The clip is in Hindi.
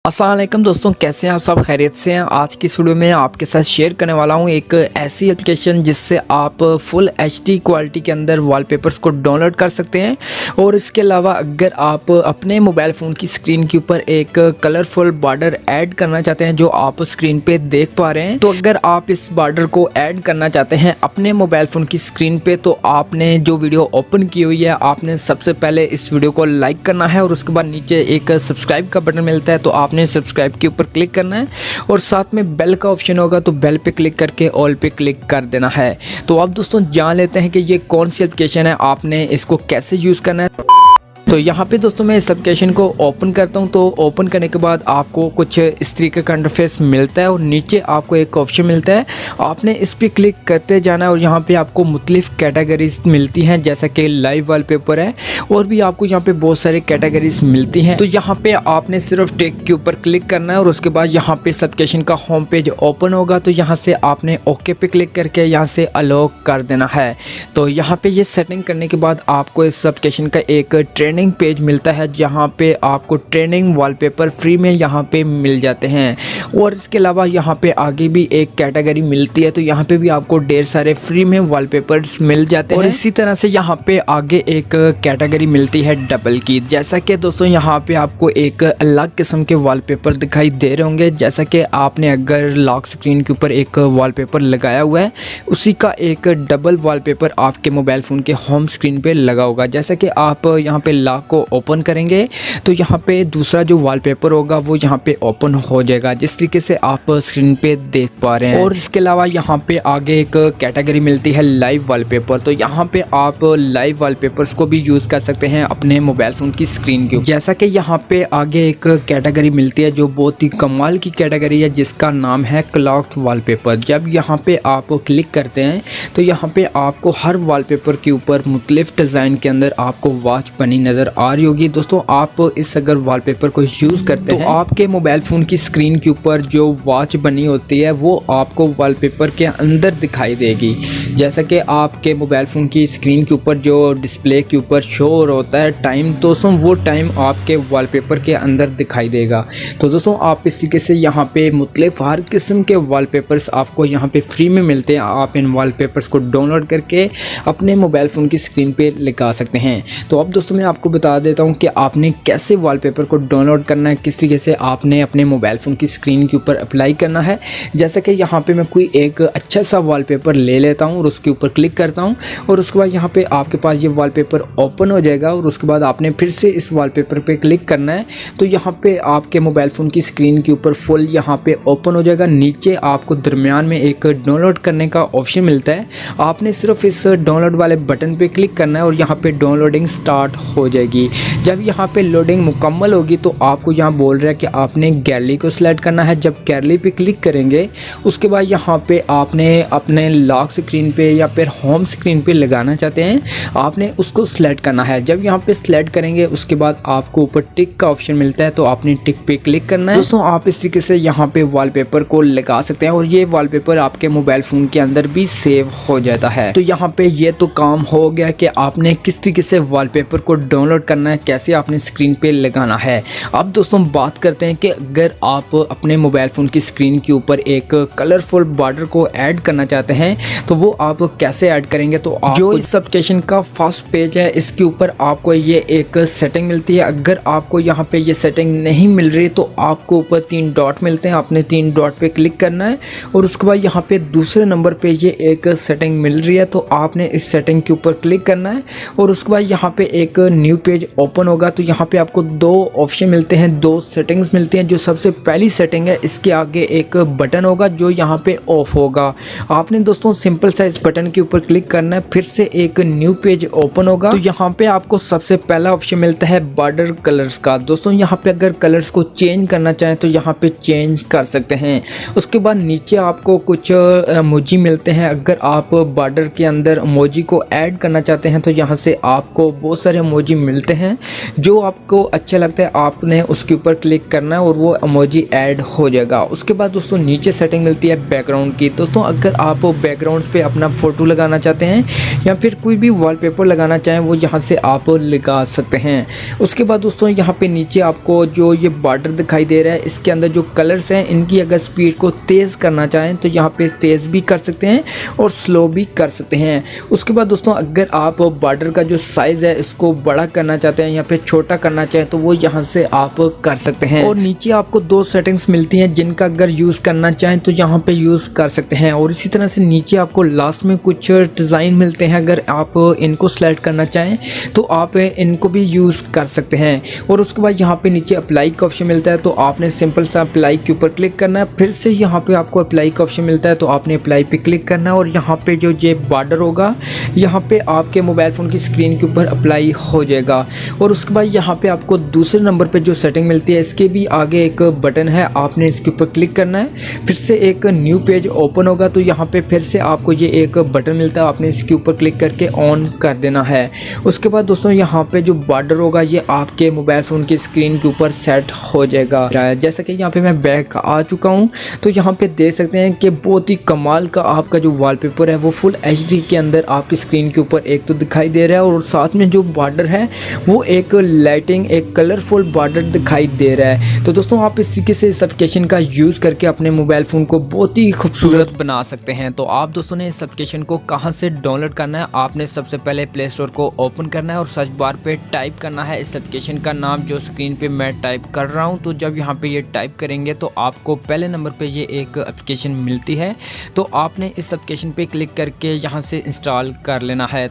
अस्सलाम वालेकुम दोस्तों, कैसे हैं आप सब? खैरियत से हैं। आज की वीडियो में आपके साथ शेयर करने वाला हूं एक ऐसी एप्लीकेशन जिससे आप फुल एचडी क्वालिटी के अंदर वॉलपेपर्स को डाउनलोड कर सकते हैं। और इसके अलावा अगर आप अपने मोबाइल फ़ोन की स्क्रीन के ऊपर एक कलरफुल बॉर्डर ऐड करना चाहते हैं जो आप स्क्रीन पे देख पा रहे हैं, तो अगर आप इस बॉर्डर को ऐड करना चाहते हैं अपने मोबाइल फ़ोन की स्क्रीन पे, तो आपने जो वीडियो ओपन की हुई है आपने सबसे पहले इस वीडियो को लाइक करना है और उसके बाद नीचे एक सब्सक्राइब का बटन मिलता है, तो आपने सब्सक्राइब के ऊपर क्लिक करना है और साथ में बेल का ऑप्शन होगा तो बेल पे क्लिक करके ऑल पे क्लिक कर देना है। तो अब दोस्तों जान लेते हैं कि ये कौन सी एप्लीकेशन है, आपने इसको कैसे यूज़ करना है। तो यहाँ पे दोस्तों मैं इस एप्लीकेशन को ओपन करता हूँ। तो ओपन करने के बाद आपको कुछ इस तरीके का इंटरफेस मिलता है और नीचे आपको एक ऑप्शन मिलता है, आपने इस पर क्लिक करते जाना है और यहाँ पे आपको मुख्तलिफ कैटेगरीज मिलती हैं जैसा कि लाइव वॉलपेपर है और भी आपको यहाँ पे बहुत सारी कैटेगरीज मिलती हैं। तो यहाँ पे आपने सिर्फ टेक के ऊपर क्लिक करना है और उसके बाद यहाँ पे इस एप्लीकेशन का होम पेज ओपन होगा। तो यहाँ से आपने ओके पे क्लिक करके यहाँ से अलाउ कर देना है। तो यहाँ पे ये सेटिंग करने के बाद आपको इस एप्लीकेशन का एक ट्रेनिंग पेज मिलता है जहां पे आपको ट्रेनिंग वॉलपेपर फ्री में यहां पे मिल जाते हैं। और इसके अलावा यहां पे आगे भी एक कैटेगरी मिलती है, तो यहां पे भी आपको ढेर सारे फ्री में वॉलपेपर्स मिल जाते हैं। और इसी तरह से यहां पे आगे एक कैटेगरी मिलती है डबल की। जैसा कि दोस्तों यहां पे आपको एक अलग किस्म के वॉलपेपर दिखाई दे रहे होंगे, जैसा कि आपने अगर लॉक स्क्रीन के ऊपर एक वॉलपेपर लगाया हुआ है उसी का एक डबल वॉलपेपर आपके मोबाइल फ़ोन के होम स्क्रीन पे लगा होगा। जैसा कि आप यहाँ पे लॉक को ओपन करेंगे तो यहाँ पे दूसरा जो वॉलपेपर होगा वो यहाँ पे ओपन हो जाएगा, जिस तरीके से आप स्क्रीन पे देख पा रहे हैं। और इसके अलावा यहाँ पे आगे एक कैटेगरी मिलती है लाइव वॉलपेपर। तो यहाँ पे आप लाइव वॉलपेपर्स को भी यूज़ कर सकते हैं अपने मोबाइल फ़ोन की स्क्रीन के ऊपर। जैसा कि यहाँ पे आगे एक कैटेगरी मिलती है जो बहुत ही कमाल की कैटेगरी है जिसका नाम है क्लॉक वॉलपेपर। जब यहाँ पे आप क्लिक करते हैं तो यहाँ पे आपको हर वॉलपेपर के ऊपर मुख्तलिफ डिज़ाइन के अंदर आपको वॉच बनी नज़र आ रही होगी। दोस्तों आप इस अगर वॉलपेपर को यूज़ करते हैं तो आपके मोबाइल फ़ोन की स्क्रीन के ऊपर जो वॉच बनी होती है वो आपको वॉलपेपर के अंदर दिखाई देगी। जैसा कि आपके मोबाइल फ़ोन की स्क्रीन के ऊपर जो डिस्प्ले के ऊपर शो होता है टाइम, दोस्तों वो टाइम आपके वॉलपेपर के अंदर दिखाई देगा। तो दोस्तों आप इस तरीके से यहाँ पे मुख्तलिफ हर किस्म के वॉलपेपर्स आपको यहाँ पे फ्री में मिलते हैं। आप इन वॉलपेपर्स को डाउनलोड करके अपने मोबाइल फ़ोन की स्क्रीन पे लगा सकते हैं। तो अब दोस्तों मैं आपको बता देता हूं कि आपने कैसे वॉलपेपर को डाउनलोड करना है, किस तरीके से आपने अपने मोबाइल फ़ोन की स्क्रीन के ऊपर अप्लाई करना है। जैसा कि यहाँ पे मैं कोई एक अच्छा सा वॉलपेपर ले लेता हूं और उसके ऊपर क्लिक करता हूं और उसके बाद यहाँ पे आपके पास ये वॉलपेपर ओपन हो जाएगा और उसके बाद आपने फिर से इस वॉलपेपर पे क्लिक करना है। तो यहाँ पे आपके मोबाइल फ़ोन की स्क्रीन के ऊपर फुल यहाँ पे ओपन हो जाएगा। नीचे आपको दरमियान में एक डाउनलोड करने का ऑप्शन मिलता है, आपने सिर्फ इस डाउनलोड वाले बटन पे क्लिक करना है और यहाँ पे डाउनलोडिंग स्टार्ट हो जाएगी। जब यहाँ पे लोडिंग मुकम्मल होगी तो आपको यहाँ बोल रहा है कि आपने गैलरी को सिलेक्ट करना है। जब गैलरी पे क्लिक करेंगे उसके बाद यहाँ पे आपने अपने लॉक स्क्रीन पे या फिर होम स्क्रीन पे लगाना चाहते हैं, आपने उसको सिलेक्ट करना है। जब यहाँ पे सिलेक्ट करेंगे उसके बाद आपको ऊपर टिक का ऑप्शन मिलता है, तो आपने टिक पे क्लिक करना है। दोस्तों आप इस तरीके से यहाँ पे वॉलपेपर को लगा सकते हैं और ये वॉलपेपर आपके मोबाइल फ़ोन के अंदर भी सेव हो जाता है। तो यहाँ पे ये तो काम हो गया कि आपने किस तरीके से वॉलपेपर को डाउनलोड करना है, कैसे आपने स्क्रीन पे लगाना है। अब दोस्तों बात करते हैं कि अगर आप अपने मोबाइल फ़ोन की स्क्रीन के ऊपर एक कलरफुल बॉर्डर को ऐड करना चाहते हैं तो वो आप कैसे ऐड करेंगे। तो जो इस एप्लीकेशन का फर्स्ट पेज है इसके ऊपर आपको ये एक सेटिंग मिलती है। अगर आपको यहाँ पे ये सेटिंग नहीं मिल रही तो आपको ऊपर 3 डॉट मिलते हैं, आपने 3 डॉट पे क्लिक करना है और उसके बाद यहाँ पे दूसरे नंबर पे ये एक सेटिंग मिल रही है, तो आपने इस सेटिंग के ऊपर क्लिक करना है और उसके बाद यहाँ पे एक न्यू पेज ओपन होगा। तो यहाँ पे आपको 2 ऑप्शन मिलते हैं, 2 सेटिंग्स मिलती हैं। जो सबसे पहली सेटिंग है इसके आगे एक बटन होगा जो यहाँ पे ऑफ होगा, आपने दोस्तों सिंपल सा इस बटन के ऊपर क्लिक करना है, फिर से एक न्यू पेज ओपन होगा। तो यहाँ पे आपको सबसे पहला ऑप्शन मिलता है बॉर्डर कलर्स का। दोस्तों यहाँ पे अगर कलर्स को चेंज करना चाहें तो यहाँ पे चेंज कर सकते हैं। उसके बाद नीचे आपको कुछ इमोजी मिलते हैं, अगर आप बॉर्डर के अंदर इमोजी को ऐड करना चाहते हैं तो यहाँ से आपको बहुत सारे इमोजी मिलते हैं। जो आपको अच्छा लगता है आपने उसके ऊपर क्लिक करना है और वो इमोजी ऐड हो जाएगा। उसके बाद दोस्तों नीचे सेटिंग मिलती है बैकग्राउंड की। दोस्तों अगर आप बैकग्राउंड पे अपना फ़ोटो लगाना चाहते हैं या फिर कोई भी वॉलपेपर लगाना चाहें वो यहाँ से आप लगा सकते हैं। उसके बाद दोस्तों यहाँ पे नीचे आपको जो ये बॉर्डर दिखाई दे रहा है इसके अंदर जो कलर्स हैं इनकी अगर स्पीड को तेज़ करना चाहें तो यहाँ पे तेज़ भी कर सकते हैं और स्लो भी कर सकते हैं। उसके बाद दोस्तों अगर आप बॉर्डर का जो साइज़ है इसको बड़ा करना चाहते हैं या फिर छोटा करना चाहें तो वो यहाँ से आप कर सकते हैं। और नीचे आपको दो सेटिंग्स मिलती हैं जिनका अगर यूज़ करना चाहें तो यहाँ पे यूज़ कर सकते हैं। और इसी तरह से नीचे आपको लास्ट में कुछ डिज़ाइन मिलते हैं, अगर आप इनको सेलेक्ट करना चाहें तो आप इनको भी यूज़ कर सकते हैं। और उसके बाद यहाँ पे नीचे अप्लाई का ऑप्शन मिलता है तो आपने सिंपल सा अप्लाई के ऊपर क्लिक करना है। फिर से यहाँ पे आपको अप्लाई का ऑप्शन मिलता है तो आपने अप्लाई पे क्लिक करना है और यहाँ पे जो ये बॉर्डर होगा यहाँ पे आपके मोबाइल फ़ोन की स्क्रीन के ऊपर अप्लाई हो जाएगा। और उसके बाद यहाँ पे आपको दूसरे नंबर पे जो सेटिंग मिलती है इसके भी आगे एक बटन है, आपने इसके ऊपर क्लिक करना है। फिर से एक न्यू पेज ओपन होगा तो यहाँ पे फिर से आपको ये एक बटन मिलता है, आपने इसके ऊपर क्लिक करके ऑन कर देना है। उसके बाद दोस्तों यहाँ पे जो बॉर्डर होगा ये आपके मोबाइल फ़ोन की स्क्रीन के ऊपर सेट हो जाएगा। जैसा कि यहाँ पे मैं बैक आ चुका हूँ तो यहाँ पे देख सकते हैं कि बहुत ही कमाल का आपका जो वॉलपेपर है वो फुल HD के अंदर आपकी स्क्रीन के ऊपर एक तो दिखाई दे रहा है और साथ में जो बॉर्डर है वो एक लाइटिंग एक कलरफुल बॉर्डर दिखाई दे रहा है। तो दोस्तों आप इस तरीके से इस एप्लीकेशन का यूज़ करके अपने मोबाइल फ़ोन को बहुत ही खूबसूरत बना सकते हैं। तो आप दोस्तों ने इस एप्लीकेशन को कहाँ से डाउनलोड करना है, आपने सबसे पहले प्ले स्टोर को ओपन करना है और सर्च बार पे टाइप करना है इस एप्लीकेशन का नाम जो स्क्रीन पे मैं टाइप कर रहा हूँ। तो जब यहाँ पे ये टाइप करेंगे तो आपको पहले नंबर पे ये एक एप्लीकेशन मिलती है तो आपने इस एप्लीकेशन पे क्लिक करके यहाँ से इंस्टॉल कर लेना है।